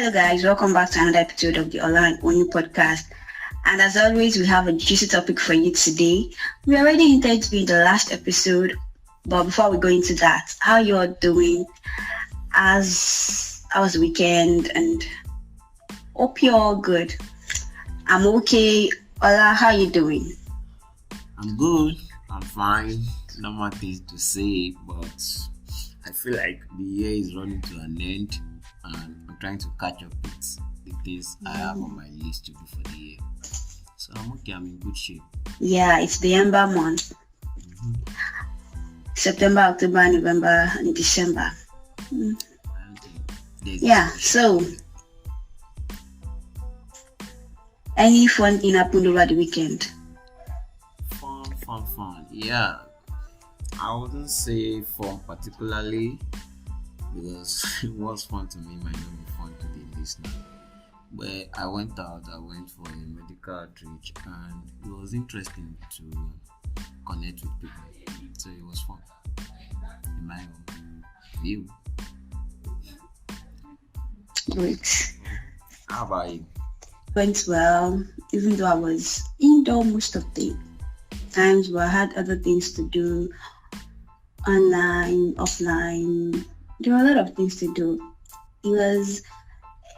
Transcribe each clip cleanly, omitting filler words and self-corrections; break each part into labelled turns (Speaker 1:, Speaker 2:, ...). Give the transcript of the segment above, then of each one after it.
Speaker 1: Hello, guys. Welcome back to another episode of the Oyin podcast. And as always, we have a juicy topic for you today. We already intended to be in the last episode, but before we go into that, how you all doing? How was the weekend? And hope you're all good. I'm okay. Ola, how you doing?
Speaker 2: I'm good. I'm fine. Not much things to say, but I feel like the year is running to an end, and I'm trying to catch up with the things I have on my list to do for the year. So I'm okay. I'm in good shape.
Speaker 1: Yeah, it's the Ember month. September, October, November, and December. Yeah, so any fun thing happened over the weekend?
Speaker 2: Fun. Yeah, I wouldn't say fun particularly because it was fun to me. Might not be fun to the listener. But I went out. I went for a medical outreach, and it was interesting to connect with people. So it was fun. In my own view.
Speaker 1: Great.
Speaker 2: How about you?
Speaker 1: Went well, even though I was indoor most of the times, but I had other things to do, online, offline. There were a lot of things to do. It was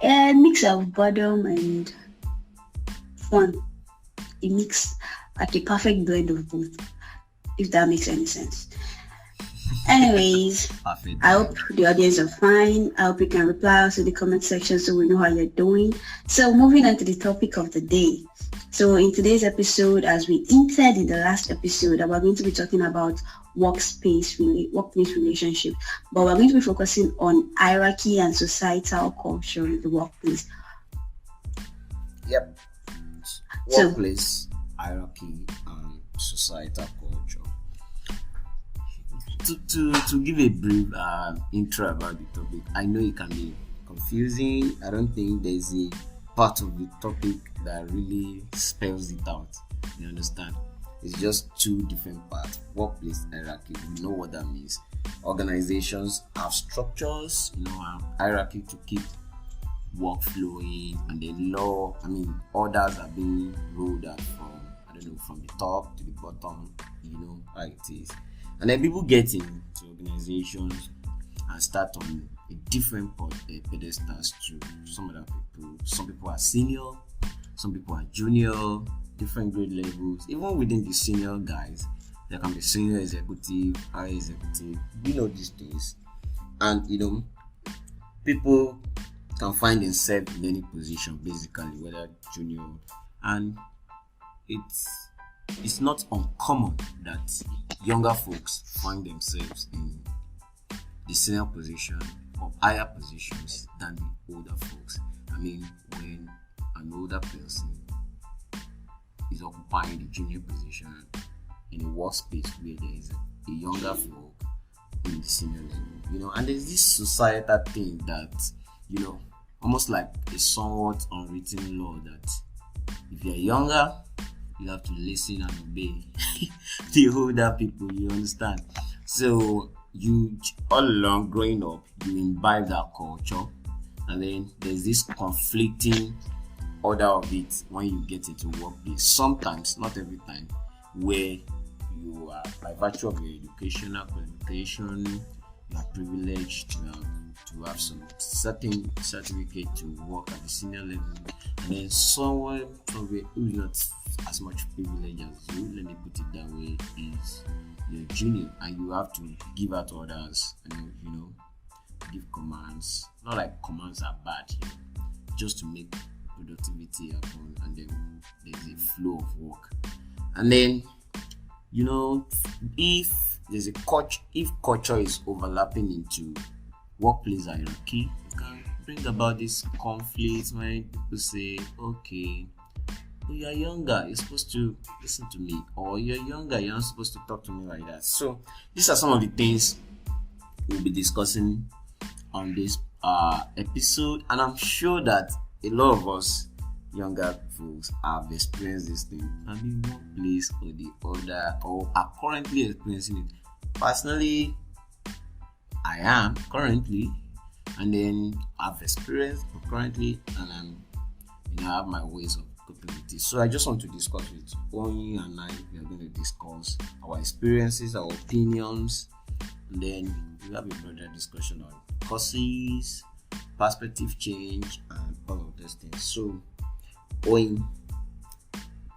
Speaker 1: a mix of boredom and fun. A mix, like a perfect blend of both, if that makes any sense. Anyways,
Speaker 2: Perfect.
Speaker 1: I hope the audience are fine. I hope you can reply also in the comment section so we know how you're doing. So moving on to the topic of the day. So in today's episode, as we hinted in the last episode, we're going to be talking about workplace relationship, but we're going to be focusing on hierarchy and societal culture in the workplace.
Speaker 2: Yep. Workplace, hierarchy, and societal culture. To give a brief intro about the topic, I know it can be confusing. I don't think there's a part of the topic that really spells it out. You understand? It's just two different parts. Workplace hierarchy, we know what that means. Organizations have structures, have hierarchy to keep work flowing, and orders are being rolled out from the top to the bottom, how it is. And then people get into organizations and start on a different pedestals to some other people. Some people are senior, some people are junior, different grade levels. Even within the senior guys, there can be senior executive, high executive. We know these things. And, people can find themselves in any position, basically, whether junior. And it's not uncommon that younger folks find themselves in the senior position or higher positions than the older folks. When an older person is occupying the junior position in a workspace where there is a younger folk in the senior level, and there's this societal thing that, almost like a somewhat unwritten law that if you're younger, you have to listen and obey the older people, you understand? So you, all along growing up, you imbibe that culture, and then there's this conflicting order of it when you get into workplace. Sometimes, not every time, where you are, by virtue of your educational qualification, you are privileged to have some certain certificate to work at the senior level, and then someone from who is not as much privilege as you, let me put it that way, is your junior, and you have to give out orders and give commands. Not like commands are bad, just to make productivity happen, and then there's a flow of work. And then if there's if culture is overlapping into workplace hierarchy, it can bring about this conflict when people say, okay, you're younger, you're supposed to listen to me, or you're younger, you're not supposed to talk to me like that. So these are some of the things we'll be discussing on this episode, and I'm sure that a lot of us younger folks have experienced this thing, maybe one place or the other, or are currently experiencing it. Personally, I am currently, And then I've experienced currently, and I have my ways of coping with this. So I just want to discuss with Oyin and I. We are going to discuss our experiences, our opinions, and then we have a broader discussion on courses, perspective change, and all of those things. So, Oyin,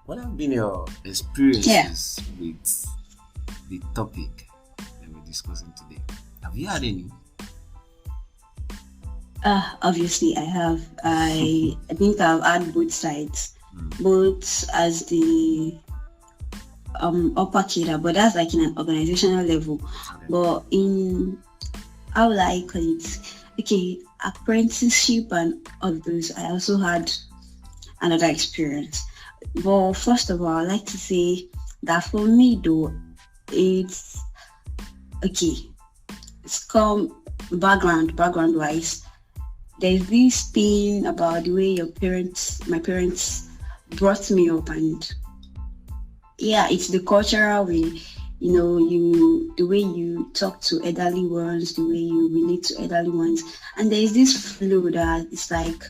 Speaker 2: what have been your experiences with the topic that we're discussing today? Have you had any?
Speaker 1: Obviously I have. I think I've had both sides, both as the upper cadre, but that's like in an organizational level.
Speaker 2: Okay.
Speaker 1: But in, how will I call it? Okay, apprenticeship and all those, I also had another experience. But first of all, I'd like to say that for me though, it's okay. It's come background wise. There's this thing about the way my parents brought me up, and yeah, it's the cultural way, the way you talk to elderly ones, the way you relate to elderly ones, and there's this flow that it's like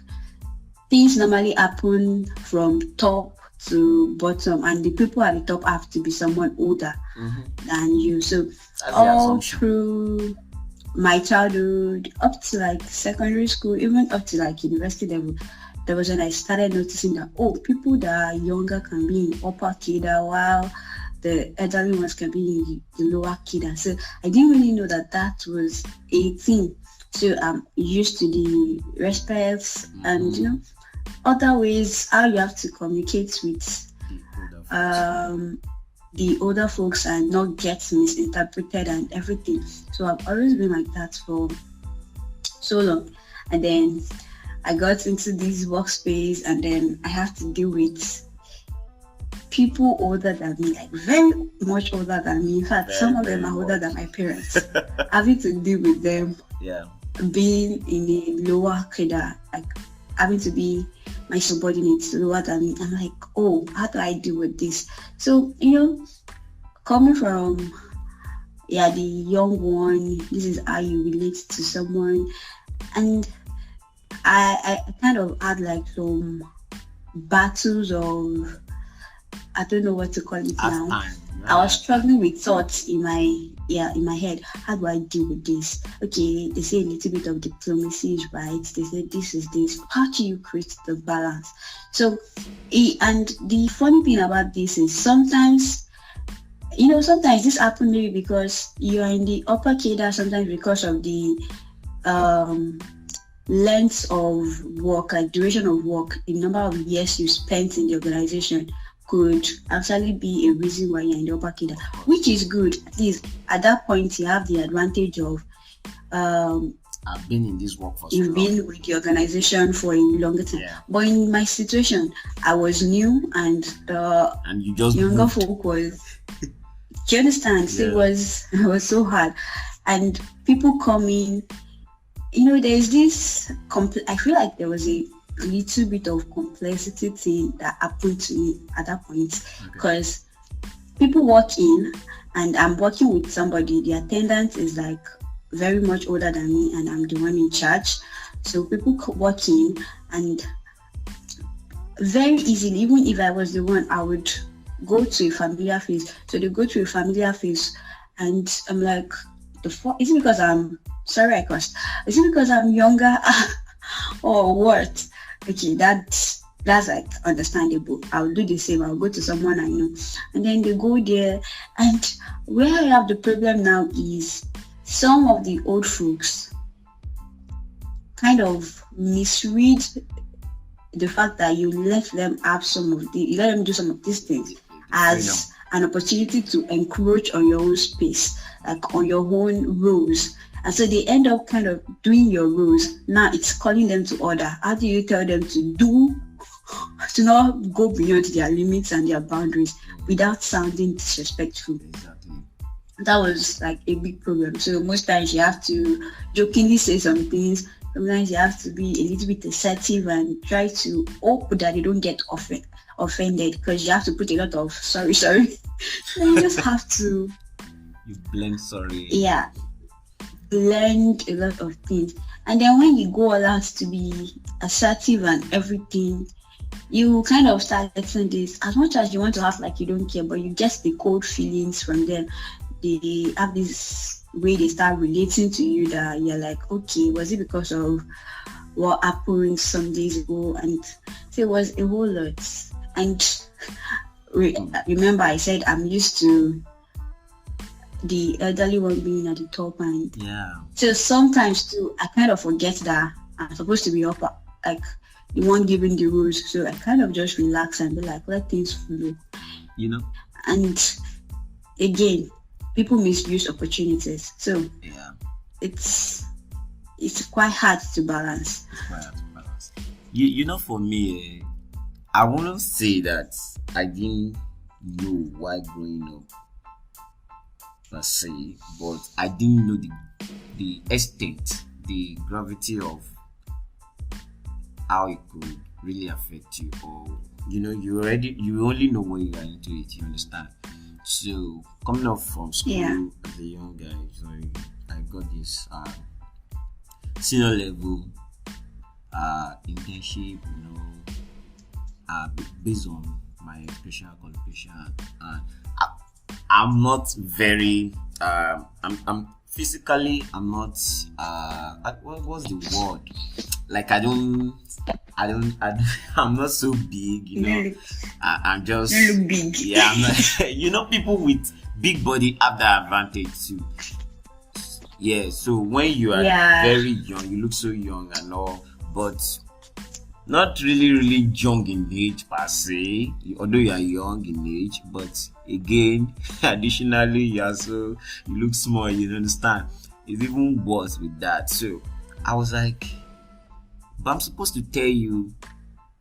Speaker 1: things normally happen from top to bottom, and the people at the top have to be someone older than you. So all through my childhood, up to like secondary school, even up to like university level, there was when I started noticing that people that are younger can be in upper cadre while the elderly ones can be in the lower cadre. So I didn't really know that was a thing. So I'm used to the respects and other ways how you have to communicate with the older folks and not get misinterpreted and everything. So I've always been like that for so long. And then I got into this workspace, and then I have to deal with people older than me, like very much older than me. In fact, some of them are older than my parents. Having to deal with them, being in a lower cadre, like having to be my subordinates lower than me. I'm like, how do I deal with this? So, coming from the young one, this is how you relate to someone. And I kind of had like some battles of, I don't know what to call it now. I was struggling with thoughts in my head. How do I deal with this? Okay, they say a little bit of diplomacy is right. They say this is this. How do you create the balance? So, and the funny thing about this is sometimes this happens maybe because you are in the upper cadre, sometimes because of the length of work, like duration of work, the number of years you spent in the organization could actually be a reason why you're in the upper cadre, which is good. At least at that point, you have the advantage of
Speaker 2: I've been in this work for so long.
Speaker 1: You've been with the organization for a longer time. Yeah. But in my situation, I was new, and the younger folk was. Do you understand? So it was so hard, and people come in. There's this. I feel like there was a little bit of complexity thing that happened to me at that point, because people walk in and I'm working with somebody. The attendant is like very much older than me, and I'm the one in charge. So people walk in, and very easily, even if I was the one, I would go to a familiar face. So they go to a familiar face, and I'm like, is it because I'm sorry I cursed? Is it because I'm younger or what? Okay, that's like understandable. I'll do the same. I'll go to someone I know, and then they go there. And where I have the problem now is some of the old folks kind of misread the fact that you let them you let them do some of these things as an opportunity to encroach on your own space, like on your own rules. And so they end up kind of doing your rules. Now it's calling them to order. How do you tell them to not go beyond their limits and their boundaries without sounding disrespectful?
Speaker 2: Exactly.
Speaker 1: That was like a big problem. So most times you have to jokingly say some things. Sometimes you have to be a little bit assertive and try to hope that they don't get offended, because you have to put a lot of sorry. So you just have to.
Speaker 2: You blend sorry.
Speaker 1: Yeah. Learned a lot of things, And then when you go all out to be assertive and everything, you kind of start getting this, as much as you want to act like you don't care, but you get the cold feelings from them. They have this way they start relating to you that you're like, okay, was it because of what happened some days ago? And so it was a whole lot. And remember I said I'm used to the elderly one being at the top, and so sometimes too I kind of forget that I'm supposed to be up, like the one giving the rules. So I kind of just relax and be like, let things flow, and again, people misuse opportunities, so it's quite hard to balance.
Speaker 2: For me, I wouldn't say that I didn't know why growing up per se, but I didn't know the extent, the gravity of how it could really affect you, or you only know when you are into it, you understand. So coming up from school as a young guy, so I got this senior level internship, based on my special qualification, and I'm not very I'm physically, I'm not what's the word, like I'm not so big, I'm just
Speaker 1: big.
Speaker 2: I'm not, people with big body have that advantage too. So when you are very young, you look so young and all, but not really young in age per se, although you are young in age, but again, additionally, you look small, you understand? It's even worse with that. So I was like, but I'm supposed to tell you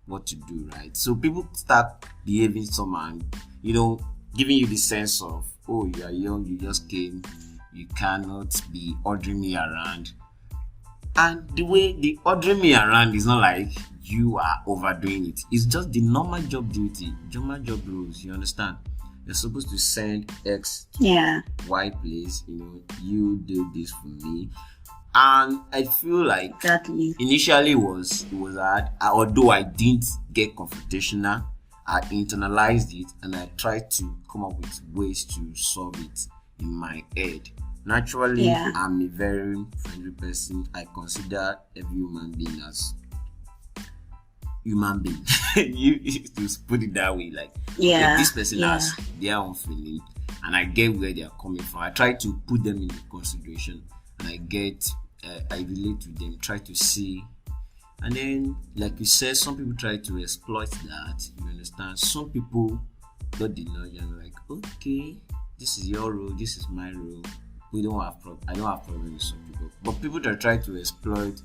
Speaker 2: what to do, right? So people start behaving somehow, giving you the sense of, oh, you are young, you just came, you cannot be ordering me around. And the way they ordering me around is not like you are overdoing it. It's just the normal job duty, normal job rules, you understand? You're supposed to send X to Y place, you do this for me. And I feel like initially it was hard, although I didn't get confrontational. I internalized it and I tried to come up with ways to solve it in my head. Naturally, I'm a very friendly person. I consider every human being as human being. You to put it that way, like this person has their own feeling, and I get where they are coming from. I try to put them into consideration, and I relate to them, try to see. And then, like you said, some people try to exploit that. You understand? Some people got the knowledge and like, okay, this is your role, this is my role. I don't have problem with some people, but people that try to exploit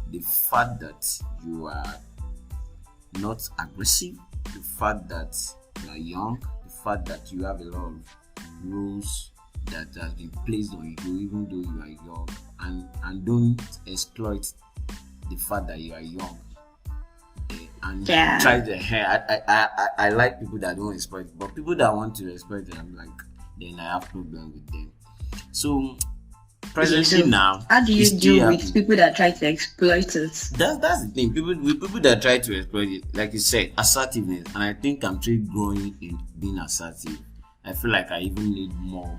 Speaker 2: the fact that you are not aggressive, the fact that you are young, the fact that you have a lot of rules that has been placed on you, even though you are young, and don't exploit the fact that you are young. And try to I like people that don't exploit, but people that want to exploit it, I'm like, then I have problem with them. So presently now,
Speaker 1: how do you deal with people that try to exploit it?
Speaker 2: That's the thing. People that try to exploit it, like you said, assertiveness. And I think I'm still growing in being assertive. I feel like I even need more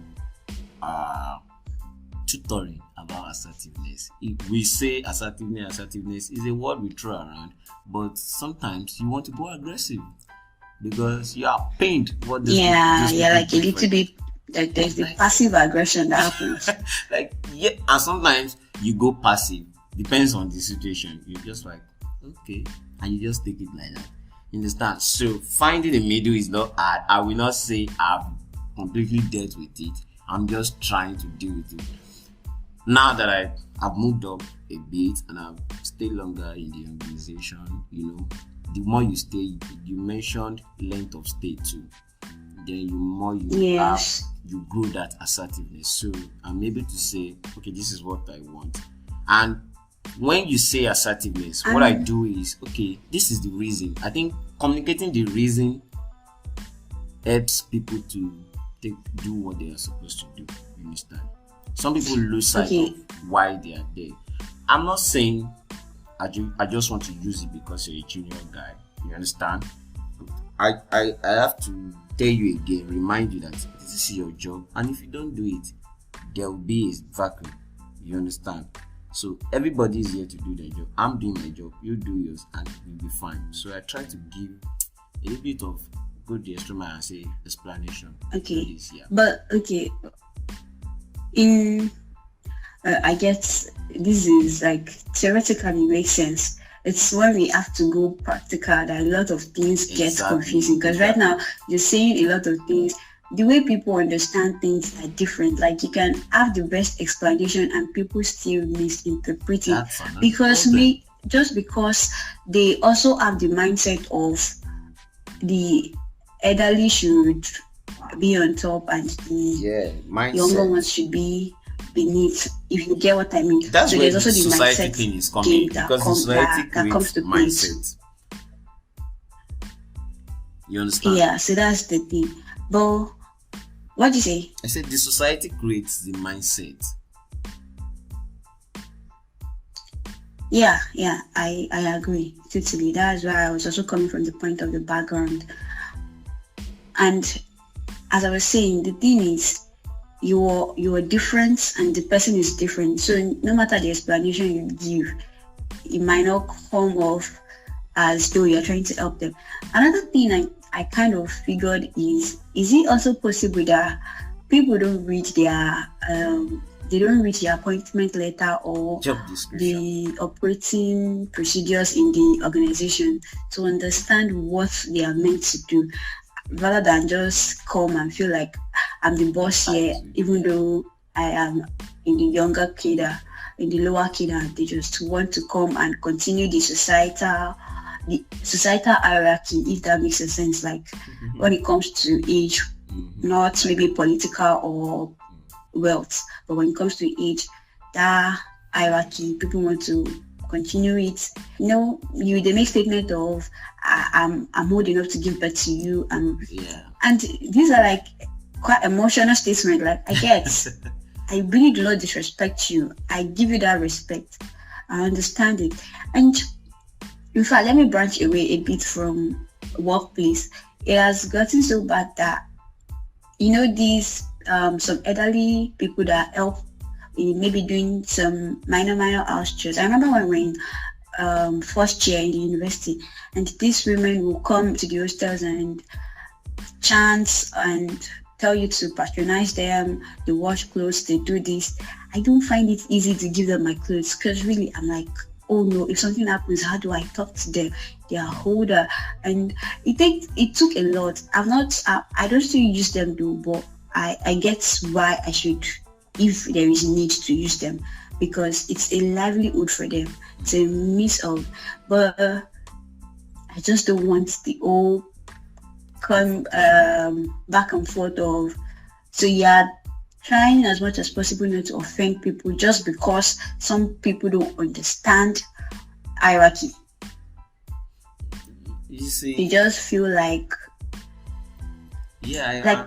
Speaker 2: tutoring about assertiveness. If we say assertiveness is a word we throw around, but sometimes you want to go aggressive because you are pained. What this
Speaker 1: like a little bit. Like there's the passive aggression that happens.
Speaker 2: And sometimes you go passive. Depends on the situation. You're just like, okay, and you just take it like that. You understand? So finding the middle is not hard. I will not say I've completely dealt with it. I'm just trying to deal with it. Now that I've moved up a bit and I've stayed longer in the organization, the more you stay, you mentioned length of stay too. Then the more you have, you grow that assertiveness. So I'm able to say, okay, this is what I want. And when you say assertiveness, what I do is, okay, this is the reason. I think communicating the reason helps people to do what they are supposed to do. You understand? Some people lose sight of why they are there. I'm not saying I just want to use it because you're a junior guy. You understand? I have to tell you again, remind you that this is your job, and if you don't do it, there will be a vacuum. You understand? So everybody is here to do their job. I'm doing my job, you do yours, and we'll be fine. So I try to give a little bit of go the extra mile and say explanation.
Speaker 1: Okay.
Speaker 2: This, yeah.
Speaker 1: But okay, in I guess this is like theoretically makes sense. It's when we have to go practical that a lot of things get confusing, because right now you're saying a lot of things. The way people understand things are different. Like you can have the best explanation and people still misinterpret it because because they also have the mindset of the elderly should be on top and the younger ones should be beneath. If you get what I mean.
Speaker 2: That's
Speaker 1: so
Speaker 2: where
Speaker 1: there's also the
Speaker 2: society
Speaker 1: mindset
Speaker 2: thing is coming, because the society
Speaker 1: that comes to
Speaker 2: mindset. You understand?
Speaker 1: Yeah, so that's the thing. But what do you say?
Speaker 2: I said the society creates the mindset.
Speaker 1: Yeah, I agree totally. That's why I was also coming from the point of the background. And as I was saying, the thing is, you're different and the person is different. So no matter the explanation you give, it might not come off as though you're trying to help them. Another thing I kind of figured is it also possible that people don't read their appointment letter or the operating procedures in the organization to understand what they are meant to do, rather than just come and feel like I'm the boss here, even though I am in the younger cadre, in the lower cadre. They just want to come and continue the societal hierarchy, if that makes sense. Like when it comes to age, not maybe political or wealth, but when it comes to age, that hierarchy, people want to continue it. They make statement of I'm old enough to give birth to you, and these are like quite emotional statements. Like I get, I really do not disrespect you. I give you that respect. I understand it. And in fact, let me branch away a bit from workplace. It has gotten so bad that these some elderly people that help in maybe doing some minor house chores. I remember when we were in first year in the university, and these women will come to the hostels and chant and tell you to patronize them. They wash clothes, they do this. I don't find it easy to give them my clothes, because really I'm like, oh no, if something happens, how do I talk to them? They are older, and it took a lot. I don't still use them though, but I get why I should, if there is need to use them, because it's a livelihood for them. It's a means of, but I just don't want the whole come back and forth of, so yeah, trying as much as possible not to offend people just because some people don't understand hierarchy.
Speaker 2: You see,
Speaker 1: they just feel like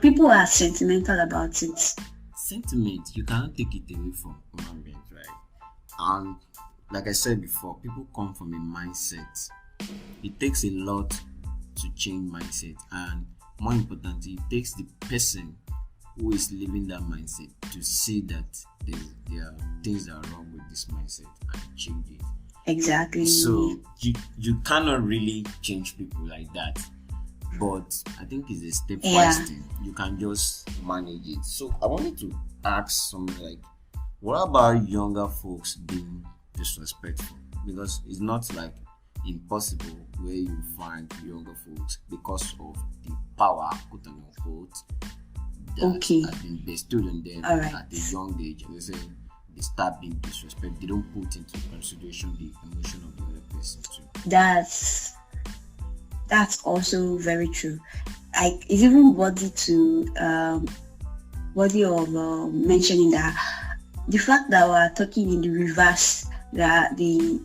Speaker 1: people are sentimental about it.
Speaker 2: Sentiment, you cannot take it away from human beings, right? And like I said before, people come from a mindset. It takes a lot to change mindset, and more importantly, it takes the person who is living that mindset to see that there are things that are wrong with this mindset and change it.
Speaker 1: Exactly.
Speaker 2: So you cannot really change people like that, but I think it's a stepwise thing. You can just manage it. So I wanted to ask something like, what about younger folks being disrespectful? Because it's not like impossible where you find younger folks, because of the power, quote unquote, that has been bestowed on them at a young age. They start being disrespected. They don't put into consideration the emotion of the other person too.
Speaker 1: That's also very true. It's even worthy of mentioning that the fact that we're talking in the reverse, that the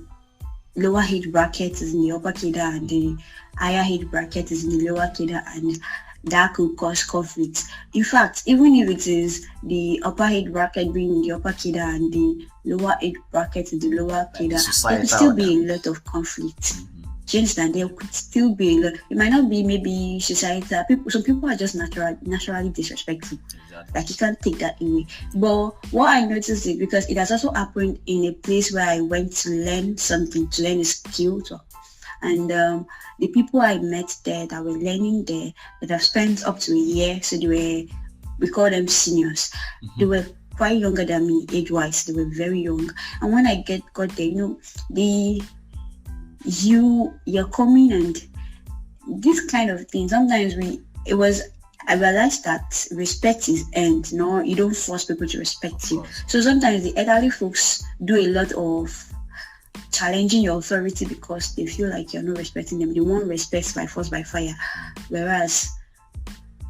Speaker 1: lower age bracket is in the upper cadre and the higher age bracket is in the lower cadre, and that could cause conflict. In fact, even if it is the upper age bracket being the upper cadre and the lower age bracket in the lower cadre, there could still be a lot of conflict. Do you understand? There could still be a lot. It might not be maybe societal. Some people are just naturally disrespectful.
Speaker 2: Exactly.
Speaker 1: Like you can't take that away. But what I noticed is because it has also happened in a place where I went to learn something, to learn a skill. And the people I met there that were learning there that have spent up to a year, so we call them seniors. They were quite younger than me age-wise. They were very young. And when I got there, you're coming and this kind of thing. Sometimes I realized that respect is earned. No, you don't force people to respect you. So sometimes the elderly folks do a lot of challenging your authority because they feel like you're not respecting them. They want respect by force, by fire. Whereas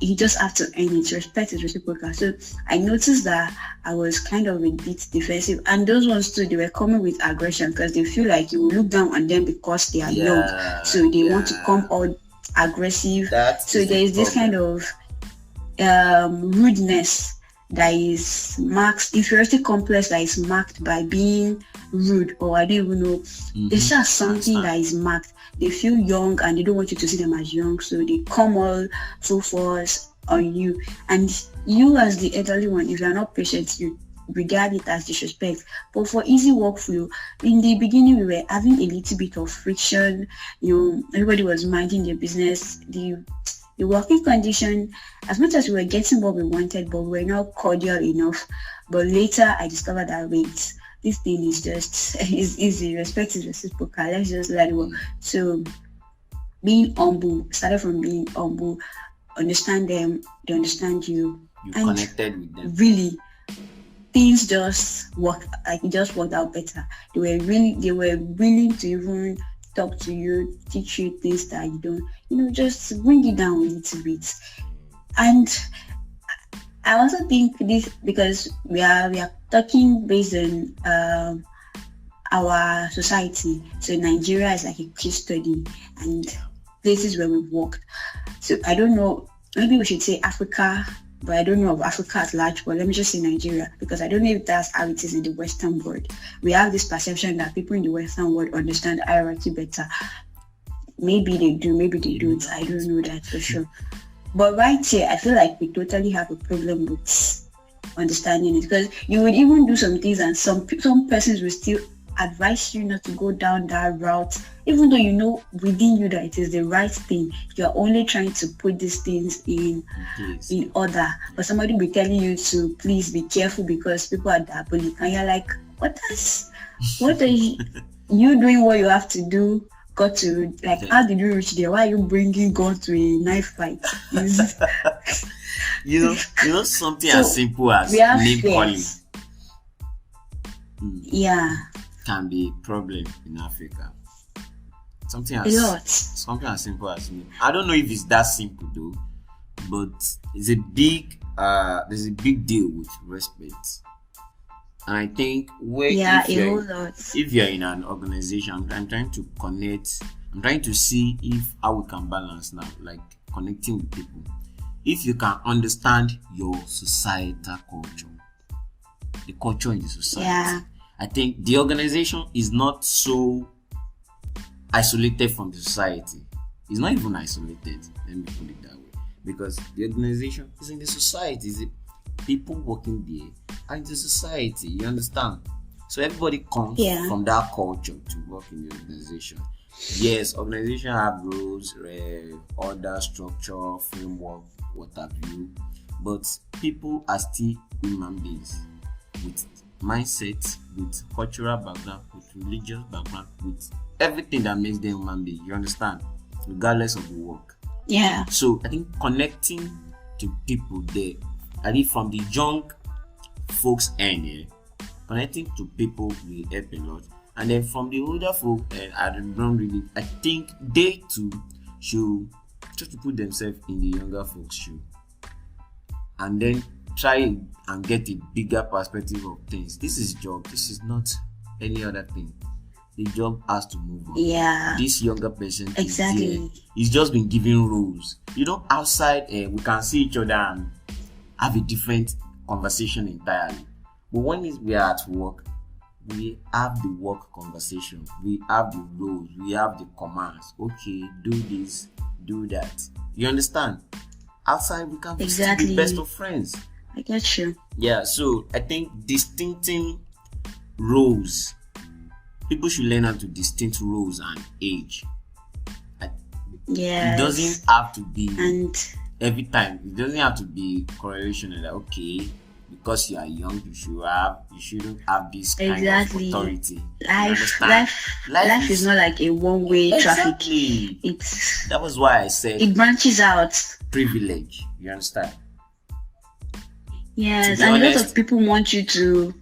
Speaker 1: you just have to earn it. Respect is reciprocal. So I noticed that I was kind of a bit defensive. And those ones too, they were coming with aggression because they feel like you look down on them because they are young. So they want to come out aggressive. So there is this kind of rudeness that is marked, inferiority complex that is marked by being rude, or I don't even know. It's just something that is marked. They feel young and they don't want you to see them as young, so they come all full force on you. And you as the elderly one, if you're not patient, you regard it as disrespect. But for easy workflow, in the beginning we were having a little bit of friction. Everybody was minding their business. The working condition, as much as we were getting what we wanted, but we were not cordial enough. But later I discovered that this thing is just is easy. Respect is reciprocal. Let's just let it work. So being humble, started from being humble, understand them, they understand you.
Speaker 2: You connected with them.
Speaker 1: Really, things just worked. Like it just worked out better. They were willing to even talk to you, teach you things that you don't, just bring it down a little bit. And I also think this, because we are talking based on our society. So Nigeria is like a case study and places where we've worked. So I don't know, maybe we should say Africa, but I don't know of Africa at large, but let me just say Nigeria, because I don't know if that's how it is in the Western world. We have this perception that people in the Western world understand hierarchy better. Maybe they do, maybe they don't. I don't know that for sure. But right here, I feel like we totally have a problem with understanding it, because you would even do some things and some persons will still advise you not to go down that route, even though you know within you that it is the right thing. You're only trying to put these things in order, but somebody will be telling you to please be careful because people are diabolic, and you're like, what are you doing what you have to do? Got to, like, how did you reach there? Why are you bringing God to a knife fight?
Speaker 2: Something as simple as name calling. Can be a problem in Africa. Something as simple as name. I don't know if it's that simple though, but it's a big there's a big deal with respect. And I think if you're in an organization, I'm trying to connect. I'm trying to see how we can balance now, like connecting with people. If you can understand your societal culture, the culture in the society, I think the organization is not so isolated from the society. It's not even isolated. Let me put it that way, because the organization is in the society. It's the people working there and the society, you understand? So everybody comes from that culture to work in the organization. Yes, organization have rules, order, structure, framework, what have you, but people are still human beings with mindset, with cultural background, with religious background, with everything that makes them human beings, you understand? Regardless of the work.
Speaker 1: Yeah.
Speaker 2: So I think connecting to people there, I think from the young folks end, connecting to people will help a lot. And then from the older folk, I think they too should try to put themselves in the younger folks' shoe. And then try and get a bigger perspective of things. This is job. This is not any other thing. the job has to move on.
Speaker 1: Yeah.
Speaker 2: This younger person
Speaker 1: Exactly.
Speaker 2: is there. He's just been given roles. Outside, we can see each other and have a different conversation entirely. But when we are at work, we have the work conversation. We have the roles. We have the commands. Okay, do this, do that. You understand? Outside, we can still be best of friends.
Speaker 1: I get you.
Speaker 2: Yeah, so I think distincting roles. People should learn how to distinct roles and age.
Speaker 1: Yeah.
Speaker 2: It doesn't have to be every time. It doesn't have to be correlation that okay, because you are young, you shouldn't have this kind of authority.
Speaker 1: Life is not like a one-way traffic.
Speaker 2: That was why I said
Speaker 1: it branches out.
Speaker 2: Privilege. You understand?
Speaker 1: Yes, and a lot of people want you to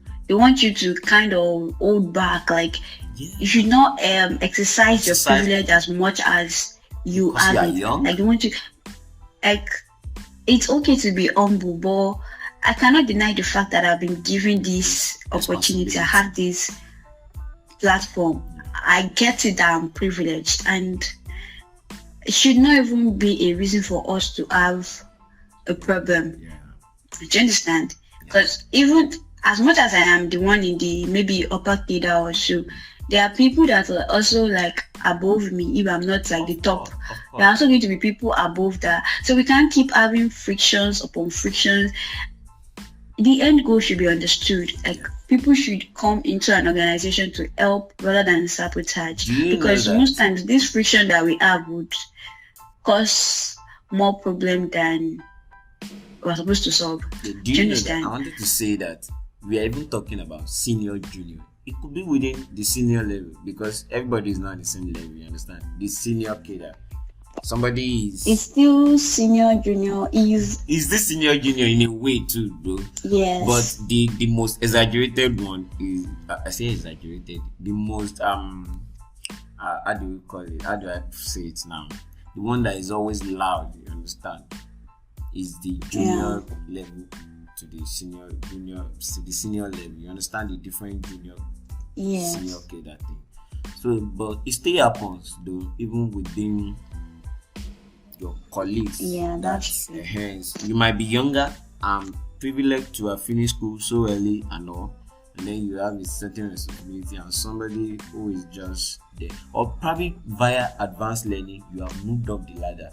Speaker 1: kind of hold back. Like you should not exercise your privilege as much as you have it.
Speaker 2: Young.
Speaker 1: Like you want to, like it's okay to be humble, but I cannot deny the fact that I've been given this opportunity. I have this platform. I get it that I'm privileged, and it should not even be a reason for us to have a problem.
Speaker 2: Yeah.
Speaker 1: Do you understand? Because even as much as I am the one in the maybe upper cadre or so, there are people that are also like above me. If I'm not like the top, there are also going to be people above that. So we can't keep having frictions upon frictions. The end goal should be understood. Like people should come into an organization to help rather than sabotage. Because most times this friction that we have would cause more problem than we're supposed to solve. Do you understand?
Speaker 2: I wanted to say that we are even talking about senior, junior. It could be within the senior level because everybody is not at the same level. You understand? The senior cadre. Somebody is.
Speaker 1: It's still senior, junior. Is
Speaker 2: this senior, junior in a way too, bro?
Speaker 1: Yes.
Speaker 2: But the most exaggerated one is I say exaggerated. The most how do we call it? How do I say it now? The one that is always loud. You understand? Is the junior level to the senior level. You understand the different junior senior cadre thing. So, but it still happens though, even within your colleagues.
Speaker 1: Yeah, that's true.
Speaker 2: You might be younger. I'm privileged to have finished school so early and all, and then you have a certain responsibility, and somebody who is just there, or probably via advanced learning, you have moved up the ladder.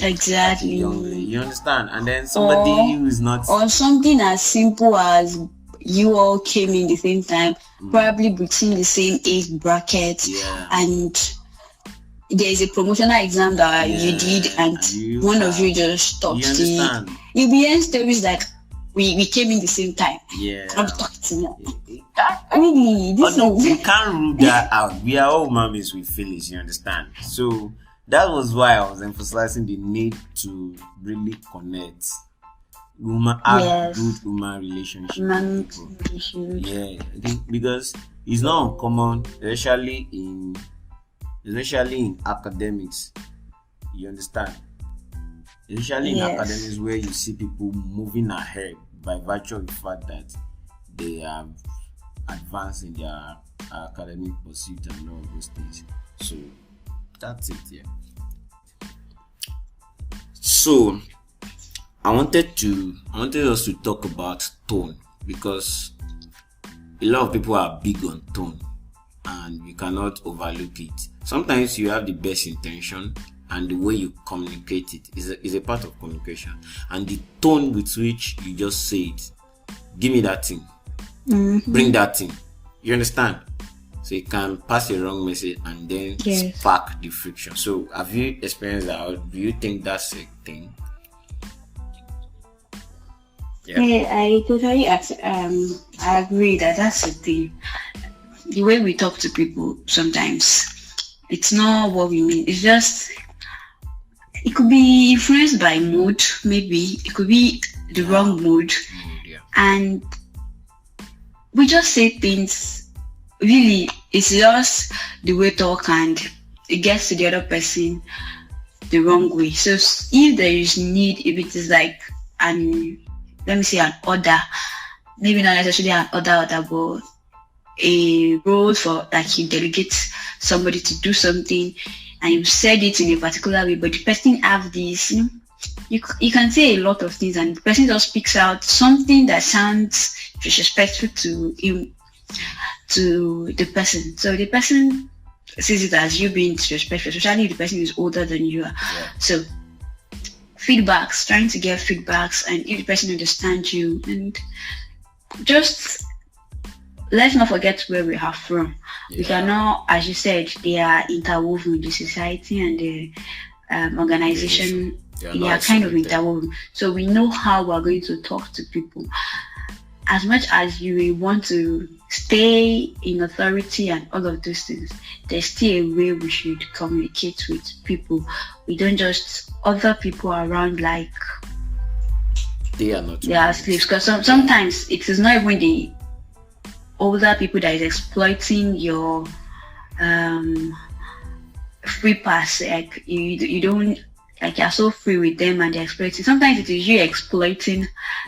Speaker 1: Exactly.
Speaker 2: You understand? And then somebody who is not,
Speaker 1: or something as simple as you all came in the same time, probably between the same age bracket, and there is a promotional exam that you did, and one of you just stopped. You'll be hearing stories like we came in the same time.
Speaker 2: Yeah.
Speaker 1: I'm talking to you. Really,
Speaker 2: we can't rule that out. We are all mommies with feelings, you understand? So that was why I was emphasizing the need to really connect. Have good human relationship with people. Yeah, I think because it's not uncommon, especially in academics. You understand? Especially in academics, where you see people moving ahead by virtue of the fact that they have advanced in their academic pursuit and all those things. So that's it. Yeah. So I wanted us to talk about tone, because a lot of people are big on tone and we cannot overlook it. Sometimes you have the best intention, and the way you communicate it is a part of communication, and the tone with which you just say it. Give me that thing. Bring that thing. You understand? So it can pass a wrong message and then spark the friction. So have you experienced that, or do you think that's a thing?
Speaker 1: Yeah, I totally I agree that that's a thing. The way we talk to people sometimes, it's not what we mean. It's just, it could be influenced by mood, maybe. It could be the wrong mood. And we just say things, really, it's just the way we talk, and it gets to the other person the wrong way. So if there is need, if it is like an order, maybe not necessarily an order, but a role for like you delegate somebody to do something and you said it in a particular way, but the person have this, you can say a lot of things and the person just speaks out something that sounds disrespectful to him, to the person. So the person sees it as you being disrespectful, especially if the person is older than you are.
Speaker 2: Yeah.
Speaker 1: So feedbacks, trying to get feedbacks, and if the person understands you, and just let's not forget where we are from.
Speaker 2: Yeah.
Speaker 1: We cannot, as you said, they are interwoven with the society and the organization. They are kind of interwoven. So we know how we're going to talk to people. As much as you want to stay in authority and all of those things, there's still a way we should communicate with people. We don't just other people around like
Speaker 2: they are not
Speaker 1: slaves. Because sometimes it is not even the older people that is exploiting your free pass. Like you don't, like you're so free with them and they're exploiting. Sometimes it is you exploiting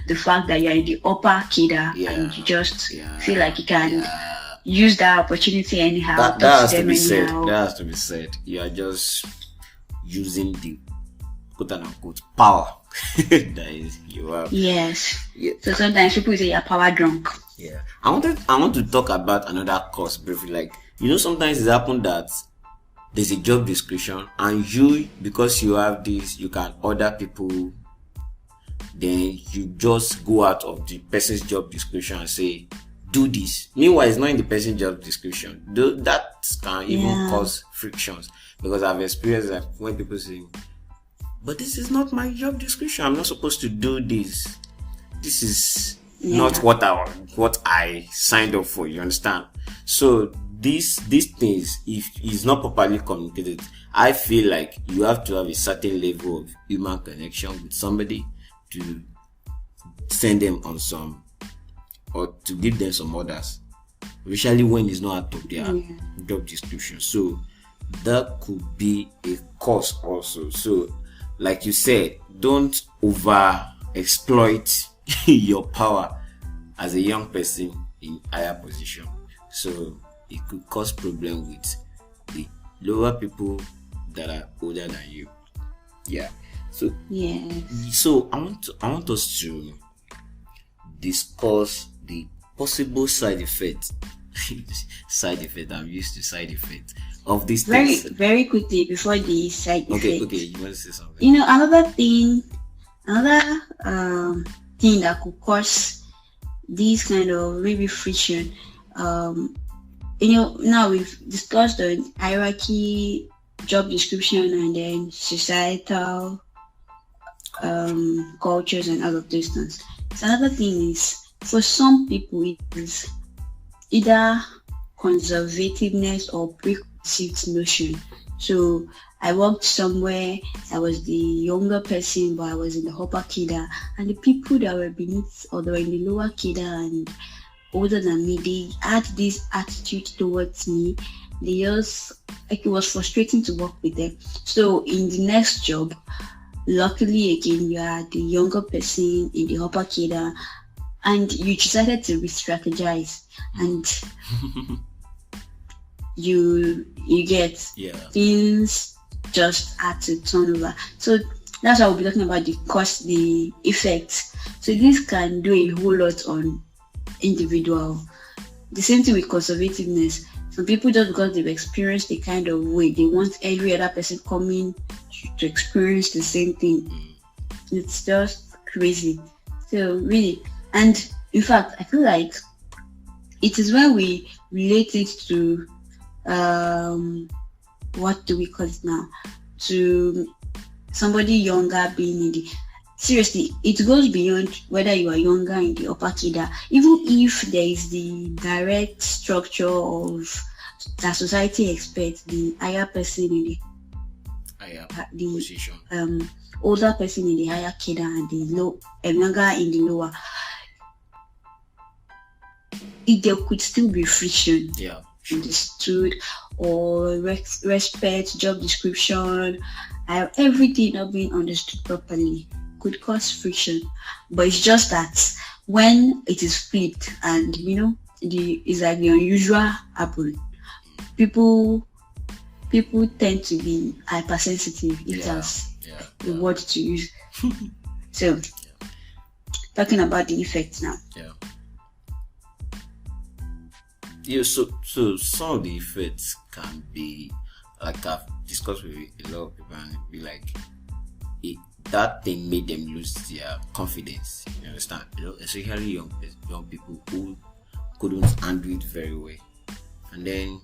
Speaker 1: the fact that you're in the upper cadre and you just feel like you can use that opportunity anyhow.
Speaker 2: That has to be said. That has to be said. You are just using the quote unquote power that is you have.
Speaker 1: Yes. Yeah. So sometimes people say you're power drunk.
Speaker 2: Yeah. I want to talk about another course briefly. Like, sometimes it happens that there's a job description and you, because you have this, you can order people, then you just go out of the person's job description and say, do this. Meanwhile, it's not in the person's job description. That can even cause frictions, because I've experienced that when people say, but this is not my job description. I'm not supposed to do this. This is not what I signed up for. You understand? So these things, if it's not properly communicated, I feel like you have to have a certain level of human connection with somebody to send them on some, or to give them some orders, especially when it's not out of their job description. So that could be a cause also. So like you said, don't over exploit your power as a young person in higher position. So it could cause problem with the lower people that are older than you. Yeah. So So I want us to discuss the possible side effect. I'm used to side effect of this things.
Speaker 1: Very quickly before the side effect.
Speaker 2: Okay, you want to say something?
Speaker 1: Another thing that could cause this kind of maybe friction. Now we've discussed the hierarchy, job description, and then societal cultures and all of those things. So another thing is, for some people, it is either conservativeness or preconceived notion. So I worked somewhere, I was the younger person, but I was in the upper cadre, and the people that were beneath or that were in the lower cadre and older than me, they had this attitude towards me. They just, like, it was frustrating to work with them. So in the next job, luckily again, you are the younger person in the upper cadre, and you decided to re-strategize, and you get things just had to turn over. So that's why we'll be talking about the effects. So this can do a whole lot on individual. The same thing with conservativeness. Some people, just because they've experienced the kind of way, they want every other person coming to experience the same thing. It's just crazy. So really, and in fact, I feel like it is when we relate it to what do we call it now? To somebody younger being in the, seriously, it goes beyond whether you are younger in the upper cadre. Even if there is the direct structure of that society expects, the higher person in the position, older person in the higher cadre and the younger in the lower, there could still be friction. Understood, or respect, job description, everything not being understood properly could cause friction. But it's just that when it is flipped and it's like the unusual happen. People tend to be hypersensitive, if that's the word to use. So talking about the effects now.
Speaker 2: So some of the effects can be, like I've discussed with a lot of people, and it'd be like that thing made them lose their confidence. You understand? Especially young people who couldn't handle it very well, and then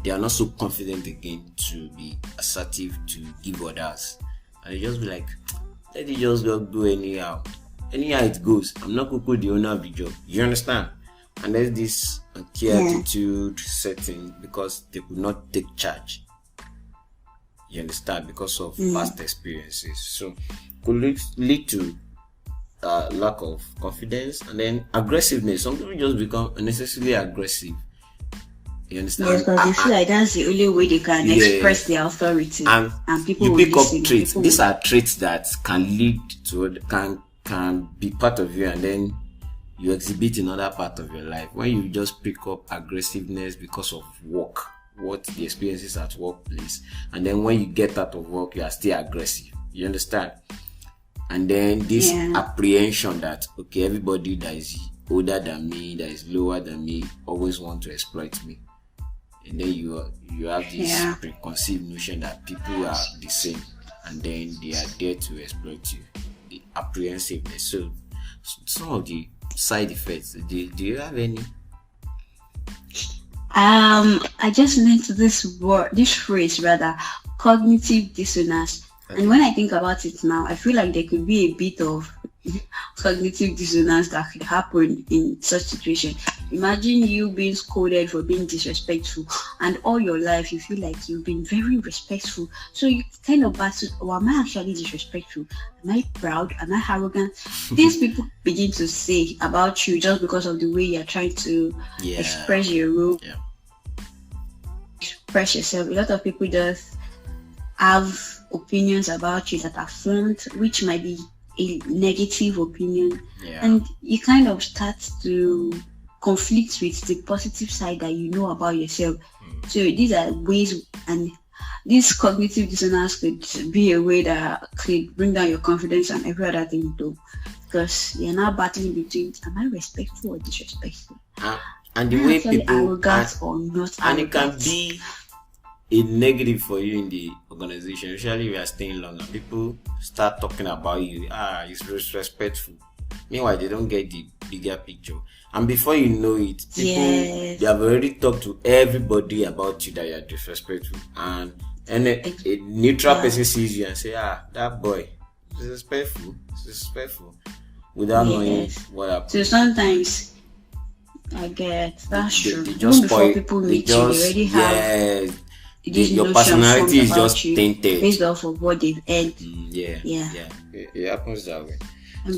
Speaker 2: they are not so confident again to be assertive to give others, and they just be like, let it just go anyhow it goes. I'm not going to the owner of the job. You understand? And there's this key attitude setting because they could not take charge. You understand? Because of past experiences. So could lead to lack of confidence, and then aggressiveness. Some people just become unnecessarily aggressive. You understand?
Speaker 1: Yes, because they feel like that's the only way they can express their authority. And people
Speaker 2: you
Speaker 1: will
Speaker 2: pick up
Speaker 1: listen.
Speaker 2: traits. These are traits that can lead to can be part of you, and then you exhibit in another part of your life. When you just pick up aggressiveness because of work, what the experiences at workplace, and then when you get out of work, you are still aggressive. You understand? And then this apprehension that everybody that is older than me, that is lower than me, always want to exploit me. And then you have this preconceived notion that people are the same, and then they are there to exploit you. The apprehensiveness. So some of the side effects, do you have any?
Speaker 1: I just learned this phrase rather, cognitive dissonance. And when I think about it now, I feel like there could be a bit of cognitive dissonance that could happen in such situation. Imagine you being scolded for being disrespectful, and all your life you feel like you've been very respectful. So you kind of battle, am I actually disrespectful? Am I proud? Am I arrogant? These people begin to say about you just because of the way you're trying to express your role, express yourself. A lot of people just have opinions about you that are formed, which might be a negative opinion, and you kind of start to conflict with the positive side that you know about yourself. So these are ways, and this cognitive dissonance could be a way that could bring down your confidence and every other thing too, because you're now battling between, am I respectful or disrespectful?
Speaker 2: And the way people
Speaker 1: arrogant or not,
Speaker 2: and it can be a negative for you in the organization. Usually we are staying longer, people start talking about you, it's disrespectful. Meanwhile, they don't get the bigger picture, and before you know it, people they have already talked to everybody about you that you are disrespectful, and a neutral person sees you and say, that boy disrespectful, without knowing what happened.
Speaker 1: So sometimes I get that's true. Even before people meet you, they already have
Speaker 2: your personality is just tainted
Speaker 1: based off of what they've earned.
Speaker 2: It happens that way.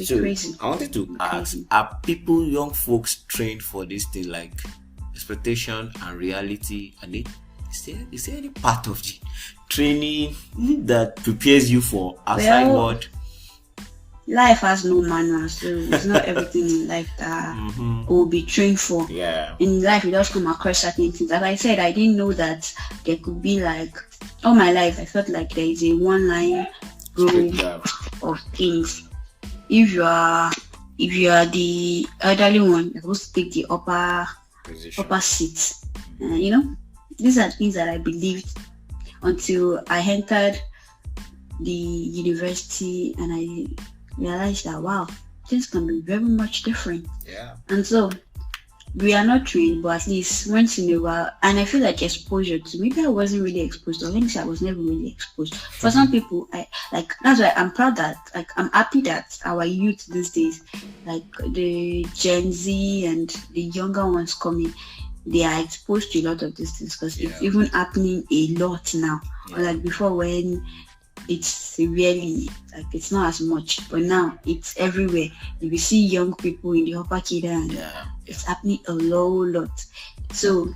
Speaker 1: So crazy.
Speaker 2: I wanted to ask, are people, young folks, trained for this thing, like expectation and reality? And is there any part of the training that prepares you for outside world?
Speaker 1: Life has no manual, so it's not everything in life that will be trained for. In life, you just come across certain things. As I said, I didn't know that there could be, like, all my life I felt like there is a one line rule of things. If you are the elderly one, you're supposed to take the upper seat. These are things that I believed until I entered the university and I realized that, wow, things can be very much different. And so we are not trained, but at least once in a while, and I feel like exposure to, maybe I wasn't really exposed, or let me say I was never really exposed. For some people, that's why I'm proud that, I'm happy that our youth these days, like the Gen Z and the younger ones coming, they are exposed to a lot of these things, because it's even happening a lot now. Like before, when it's really, like, it's not as much, but now it's everywhere. You see young people in the upper cadre, and it's happening a lot. So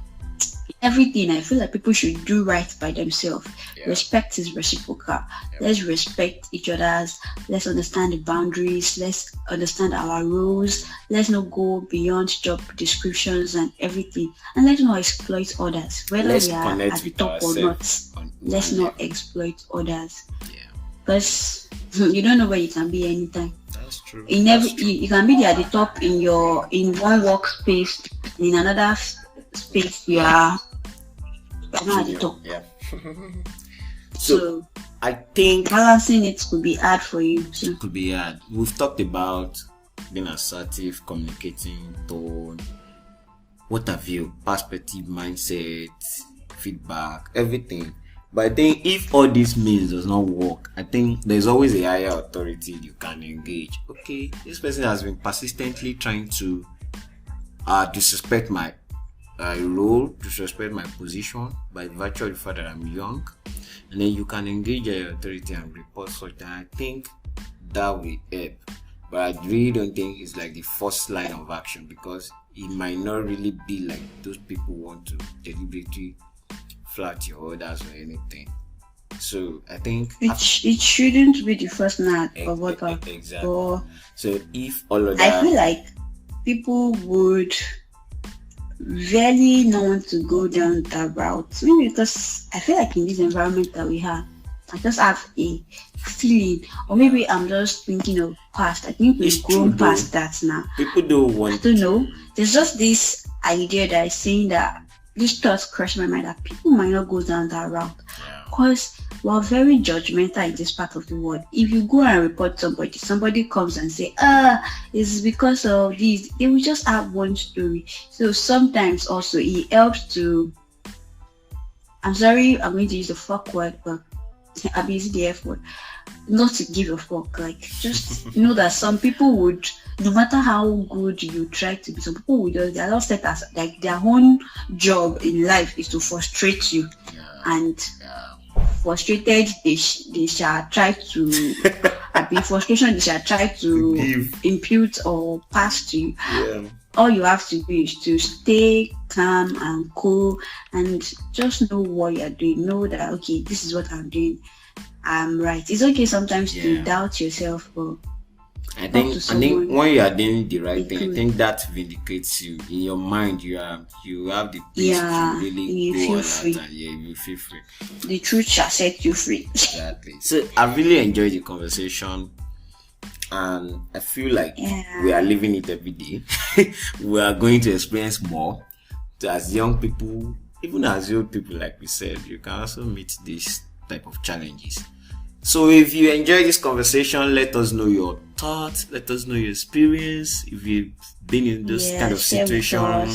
Speaker 1: everything, I feel like people should do right by themselves.
Speaker 2: Yeah.
Speaker 1: Respect is reciprocal. Let's respect each other's. Let's understand the boundaries. Let's understand our rules. Let's not go beyond job descriptions and everything. And let's not exploit others, whether
Speaker 2: Let's
Speaker 1: we are
Speaker 2: connect
Speaker 1: at the
Speaker 2: with
Speaker 1: top or not.
Speaker 2: ourselves
Speaker 1: Let's not exploit others,
Speaker 2: Yeah,
Speaker 1: because you don't know where you can be anytime.
Speaker 2: that's true.
Speaker 1: In every, you can be at the top in one workspace. In another space, you are not at the top.
Speaker 2: Yeah.
Speaker 1: So
Speaker 2: I think
Speaker 1: balancing it could be hard for you. So.
Speaker 2: it could be hard. We've talked about being assertive, communicating, tone, what have you, perspective, mindset, feedback, everything. But I think if all these means does not work, I think there's always a higher authority you can engage. Okay, this person has been persistently trying to disrespect my role, disrespect my position by virtue of the fact that I'm young, and then you can engage your authority and report such that. I think that will help, but I really don't think it's like the first line of action, because it might not really be like those people want to deliberately flat your orders or anything. So I think
Speaker 1: it shouldn't be the first line of order.
Speaker 2: Exactly.
Speaker 1: But
Speaker 2: so if all of that,
Speaker 1: I feel like people would really not want to go down that route. Maybe because I feel like in this environment that we have, I just have a feeling, or maybe I'm just thinking of past. I think we've grown past that now.
Speaker 2: People don't want.
Speaker 1: I don't know. There's just this idea that is saying that this thought crossed my mind that people might not go down that route, because we're very judgmental in this part of the world. If you go and report somebody comes and say, it's because of this, they will just have one story. So sometimes also it helps to, I'm sorry, I'm going to use the fuck word, but I'm using the F word, not to give a fuck. Like, just know that some people would, no matter how good you try to be, some people would just, they're not set as like their own job in life is to frustrate you, and frustrated they shall try to be frustration they shall try to impute or pass to you. All you have to do is to stay calm and cool and just know what you're doing. Know that, okay, this is what I'm doing, I'm right. It's okay sometimes to doubt yourself, but
Speaker 2: I think when you are doing the right thing, I think that vindicates you. In your mind, you have the peace to really go all that, and you feel free.
Speaker 1: The truth shall set you free.
Speaker 2: Exactly. So I really enjoyed the conversation, and I feel like we are living it every day. We are going to experience more. So as young people, even as old people, like we said, you can also meet this type of challenges. So if you enjoy this conversation, let us know your thoughts, let us know your experience. If you've been in this kind of situation,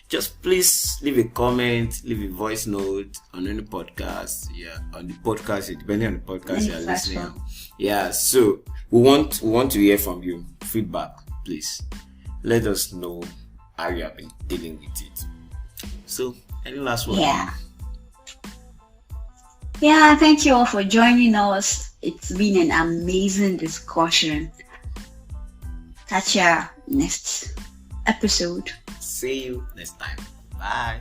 Speaker 2: just please leave a comment, leave a voice note on any podcast. On the podcast, depending on the podcast you're listening. So we want to hear from you. Feedback, please. Let us know how you have been dealing with it. So, any last word?
Speaker 1: Thank you all for joining us. It's been an amazing discussion. Catch ya next episode.
Speaker 2: See you next time. Bye.